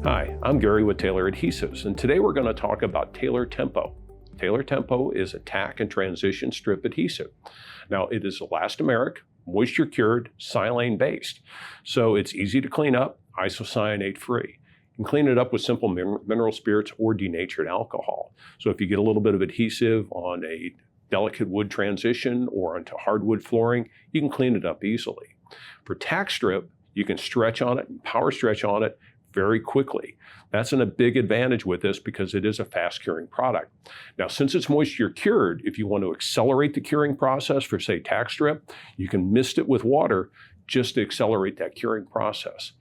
Hi, I'm Gary with Taylor Adhesives, and today we're going to talk about Taylor Tempo. Taylor Tempo is a tack and transition strip adhesive. Now, it is elastomeric, moisture cured, silane based, so it's easy to clean up, isocyanate free. You can clean it up with simple mineral spirits or denatured alcohol. So if you get a little bit of adhesive on a delicate wood transition or onto hardwood flooring, you can clean it up easily. For tack strip, you can stretch on it, power stretch on it very quickly. That's a big advantage with this because it is a fast curing product. Now, since it's moisture cured, if you want to accelerate the curing process for, say, tack strip, you can mist it with water just to accelerate that curing process.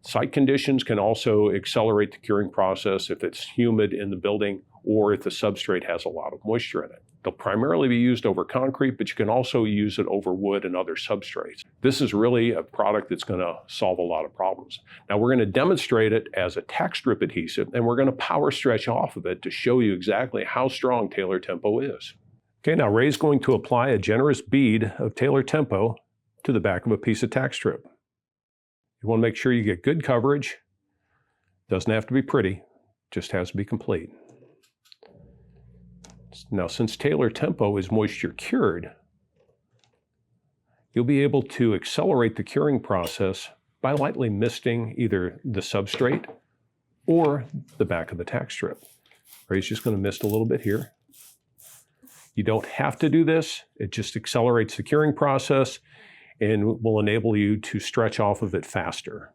Site conditions can also accelerate the curing process if it's humid in the building or if the substrate has a lot of moisture in it. They'll primarily be used over concrete, but you can also use it over wood and other substrates. This is really a product that's going to solve a lot of problems. Now, we're going to demonstrate it as a tack strip adhesive, and we're going to power stretch off of it to show you exactly how strong Taylor Tempo is. Okay, now Ray's going to apply a generous bead of Taylor Tempo to the back of a piece of tack strip. You want to make sure you get good coverage. Doesn't have to be pretty, just has to be complete. Now, since Taylor Tempo is moisture cured, you'll be able to accelerate the curing process by lightly misting either the substrate or the back of the tack strip. Ray's just going to mist a little bit here. You don't have to do this. It just accelerates the curing process and will enable you to stretch off of it faster.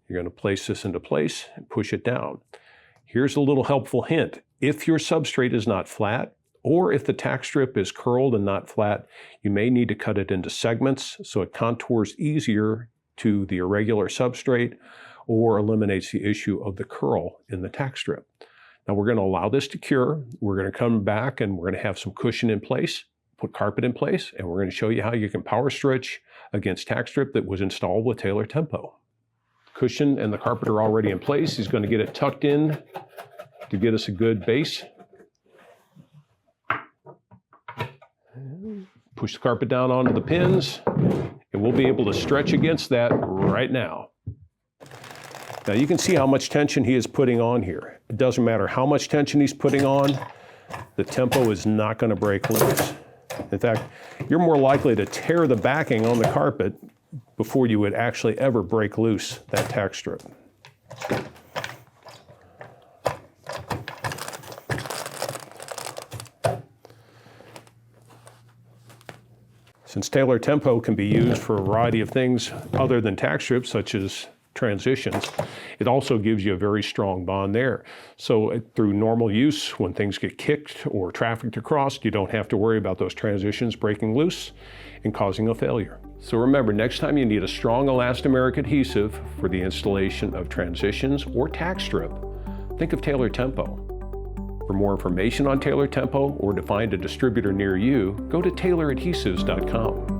You're going to place this into place and push it down. Here's a little helpful hint. If your substrate is not flat, or if the tack strip is curled and not flat, you may need to cut it into segments so it contours easier to the irregular substrate or eliminates the issue of the curl in the tack strip. Now we're going to allow this to cure. We're going to come back and we're going to have some cushion in place, put carpet in place, and we're going to show you how you can power stretch against tack strip that was installed with Taylor Tempo. Cushion and the carpet are already in place. He's going to get it tucked in to get us a good base. Push the carpet down onto the pins, and we'll be able to stretch against that right now. Now you can see how much tension he is putting on here. It doesn't matter how much tension he's putting on, the Tempo is not going to break loose. In fact, you're more likely to tear the backing on the carpet before you would actually ever break loose that tack strip. Since Taylor Tempo can be used for a variety of things other than tack strips, such as transitions, it also gives you a very strong bond there. So through normal use, when things get kicked or trafficked across, you don't have to worry about those transitions breaking loose and causing a failure. So remember, next time you need a strong elastomeric adhesive for the installation of transitions or tack strip, think of Taylor Tempo. For more information on Taylor Tempo or to find a distributor near you, go to tayloradhesives.com.